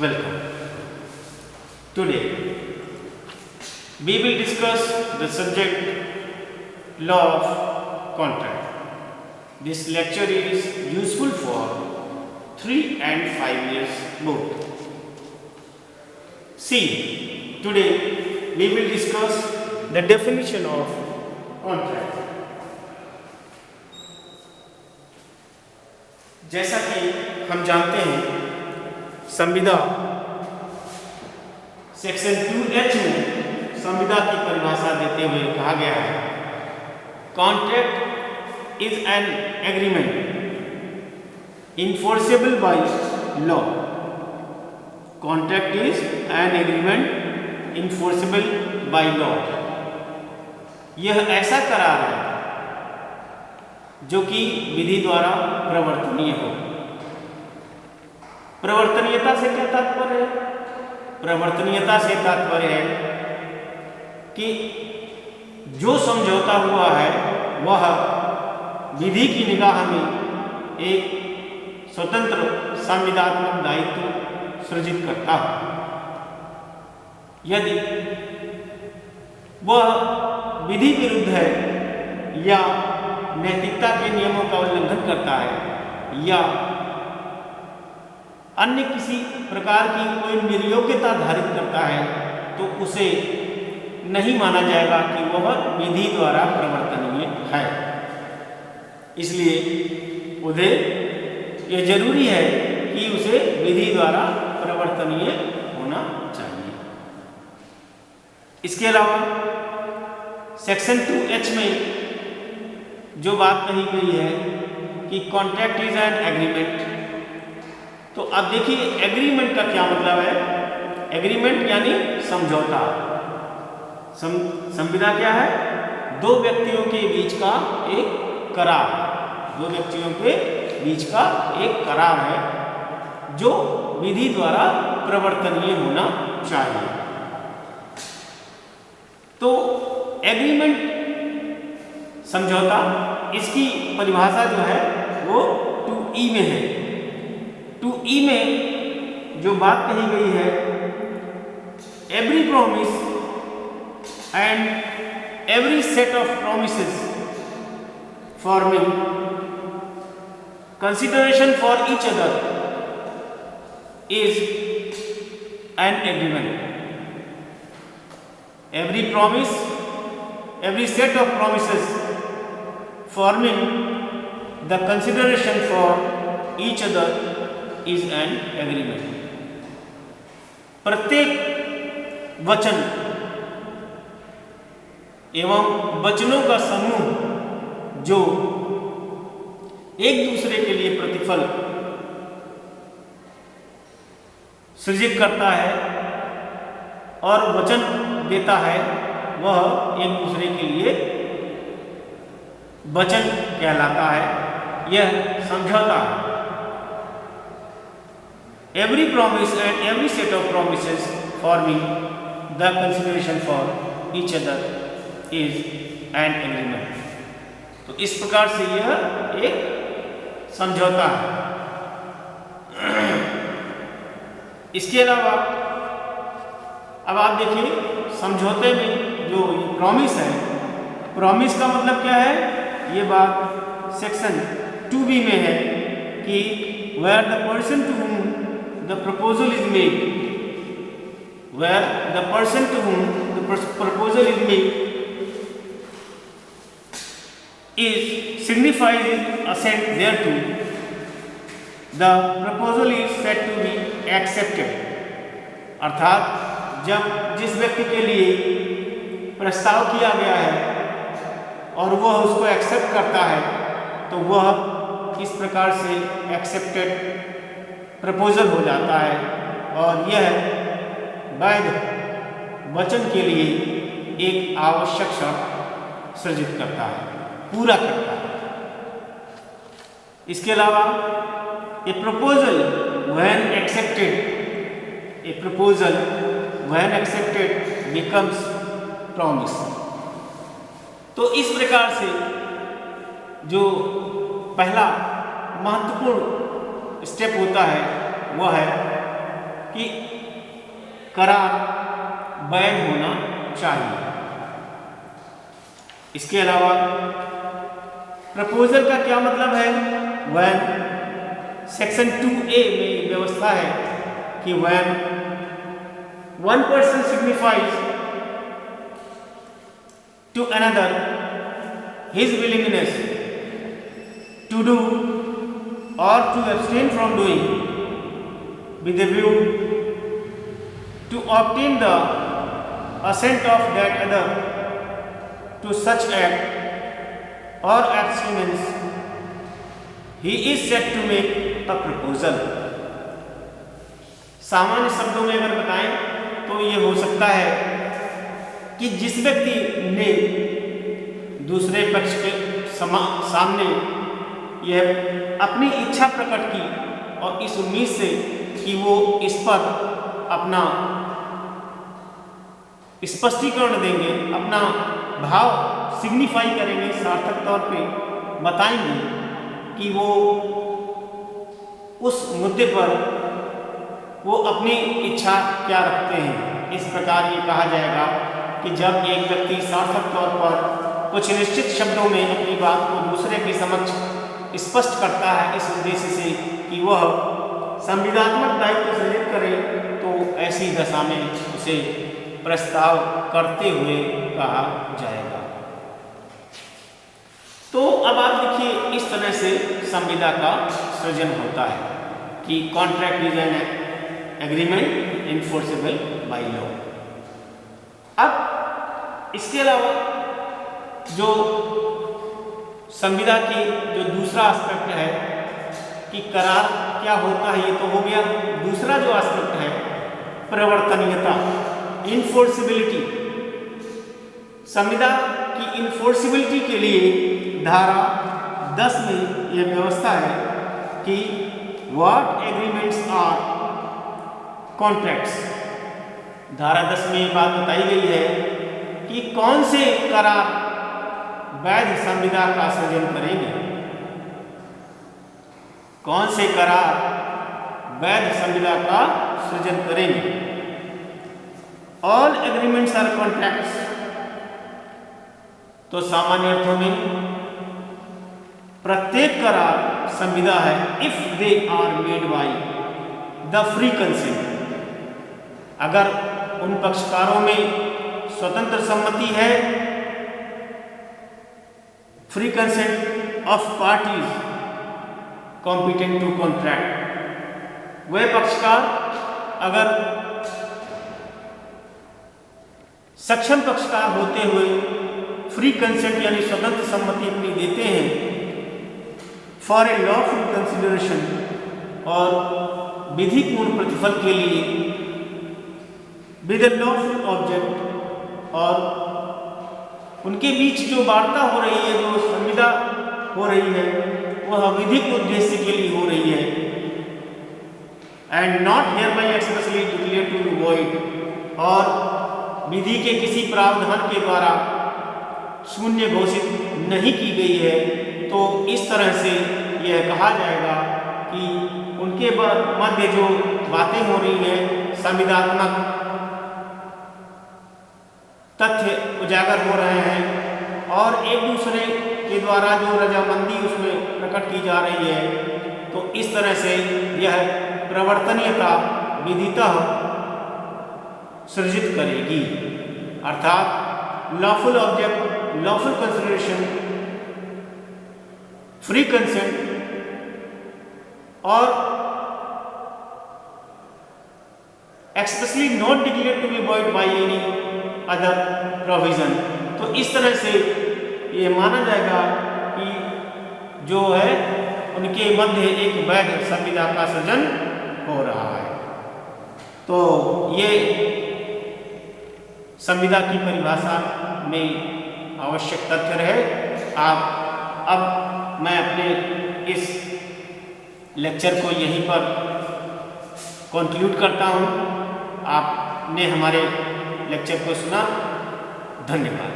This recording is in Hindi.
Welcome. Today we will discuss the subject law of contract. This lecture is useful for 3 and 5 years both. See, today we will discuss the definition of contract. जैसा कि हम जानते हैं संविदा सेक्शन 2H में संविदा की परिभाषा देते हुए कहा गया है, contract is an agreement enforceable by law. Contract is an agreement enforceable by law. यह ऐसा करार है जो कि विधि द्वारा प्रवर्तनीय हो। प्रवर्तनीयता से क्या तात्पर्य है? प्रवर्तनीयता से तात्पर्य है कि जो समझौता हुआ है वह विधि की निगाह में एक स्वतंत्र संविधात्मक दायित्व सृजित करता है। यदि वह विधि विरुद्ध है या नैतिकता के नियमों का उल्लंघन करता है या अन्य किसी प्रकार की कोई निर्योग्यता धारित करता है तो उसे नहीं माना जाएगा कि वह विधि द्वारा प्रवर्तनीय है। इसलिए उन्हें यह जरूरी है कि उसे विधि द्वारा प्रवर्तनीय होना चाहिए। इसके अलावा सेक्शन 2H में जो बात कही गई है कि कॉन्ट्रैक्ट इज एन एग्रीमेंट, तो अब देखिए एग्रीमेंट का क्या मतलब है। एग्रीमेंट यानी समझौता। संविदा क्या है? दो व्यक्तियों के बीच का एक करार। दो व्यक्तियों के बीच का एक करार है जो विधि द्वारा प्रवर्तनीय होना चाहिए। तो एग्रीमेंट समझौता, इसकी परिभाषा जो है वो 2E में है। 2E में जो बात कही गई है, every promise and every set of promises forming consideration for each other is an agreement. Every promise, every set of promises forming the consideration for each other is an agreement. प्रत्येक वचन एवं वचनों का समूह जो एक दूसरे के लिए प्रतिफल सृजित करता है और वचन देता है, वह एक दूसरे के लिए वचन कहलाता है। यह समझौता है। Every promise and every set of promises forming the consideration for each other is an agreement. तो इस प्रकार से यह एक समझौता है। इसके अलावा अब आप देखिए समझौते में जो प्रॉमिस है, प्रॉमिस का मतलब क्या है? ये बात सेक्शन 2B में है कि where the person to whom the proposal is made, where the person to whom the proposal is made is signifies his assent thereto, the proposal is said to be accepted। अर्थात जब जिस व्यक्ति के लिए प्रस्ताव किया गया है और वह उसको एक्सेप्ट करता है तो वह इस प्रकार से एक्सेप्टेड प्रपोजल हो जाता है और यह वैध वचन के लिए एक आवश्यक शर्त सृजित करता है, पूरा करता है। इसके अलावा ए proposal when accepted becomes promise. तो इस प्रकार से जो पहला महत्वपूर्ण स्टेप होता है वह है कि करार वैध होना चाहिए। इसके अलावा प्रपोजल का क्या मतलब है? when सेक्शन 2A में व्यवस्था है कि when one person signifies to another his willingness to do or to abstain from doing with a view to obtain the assent of that other to such act or abstinence, he is said to make a proposal। सामान्य शब्दों में अगर बताएं तो ये हो सकता है कि जिस व्यक्ति ने दूसरे पक्ष के सामने यह अपनी इच्छा प्रकट की और इस उम्मीद से कि वो इस पर अपना स्पष्टीकरण देंगे, अपना भाव सिग्निफाई करेंगे, सार्थक तौर पे बताएंगे कि वो उस मुद्दे पर वो अपनी इच्छा क्या रखते हैं। इस प्रकार ये कहा जाएगा कि जब एक व्यक्ति सार्थक तौर पर कुछ निश्चित शब्दों में अपनी बात को दूसरे के समक्ष स्पष्ट करता है इस उद्देश्य से कि वह संविदात्मक दायित्व सृजित करे, तो ऐसी दशा में उसे प्रस्ताव करते हुए कहा जाएगा। तो अब आप देखिए इस तरह से संविदा का सृजन होता है कि contract is an agreement enforceable by law. अब इसके अलावा जो संविदा की जो दूसरा एस्पेक्ट है कि करार क्या होता है, ये तो हो गया। दूसरा जो एस्पेक्ट है प्रवर्तनीयता, इनफोर्सिबिलिटी। संविदा की इनफोर्सिबिलिटी के लिए धारा 10 में यह व्यवस्था है कि व्हाट एग्रीमेंट्स आर कॉन्ट्रैक्ट्स। धारा 10 में ये बात बताई गई है कि कौन से करार वैध संविदा का सृजन करेंगे, कौन से करार वैध संविदा का सृजन करेंगे। All agreements are contracts. तो सामान्य अर्थों में प्रत्येक करार संविदा है if they are made by the free consent. अगर उन पक्षकारों में स्वतंत्र सम्मति है, free consent of parties competent to contract. वह पक्षकार अगर सक्षम पक्षकार होते हुए फ्री कंसेंट यानी स्वतंत्र सम्मति अपनी देते हैं फॉर ए लॉफुल कंसिडरेशन, और विधिपूर्ण प्रतिफल के लिए विद ए लॉफुल ऑब्जेक्ट, और उनके बीच जो वार्ता हो रही है, जो संविदा हो रही है, वह विधिक उद्देश्य के लिए हो रही है। And not hereby expressly declared to be void, और विधि के किसी प्रावधान के द्वारा शून्य घोषित नहीं की गई है, तो इस तरह से यह कहा जाएगा कि उनके मध्य जो बातें हो रही हैं, संविदात्मक तथ्य उजागर हो रहे हैं और एक दूसरे के द्वारा जो रजामंदी उसमें प्रकट की जा रही है, तो इस तरह से यह प्रवर्तनीयता विधितः सृजित करेगी। अर्थात lawful object, lawful consideration, free consent और expressly not declared to be void by any other provision. तो इस तरह से ये माना जाएगा कि जो है उनके मध्य एक वैध संविदा का सृजन हो रहा है। तो ये संविदा की परिभाषा में आवश्यक तथ्य रहे। अब मैं अपने इस लेक्चर को यहीं पर कंक्लूड करता हूँ। आपने हमारे लेक्चर को सुना, धन्यवाद।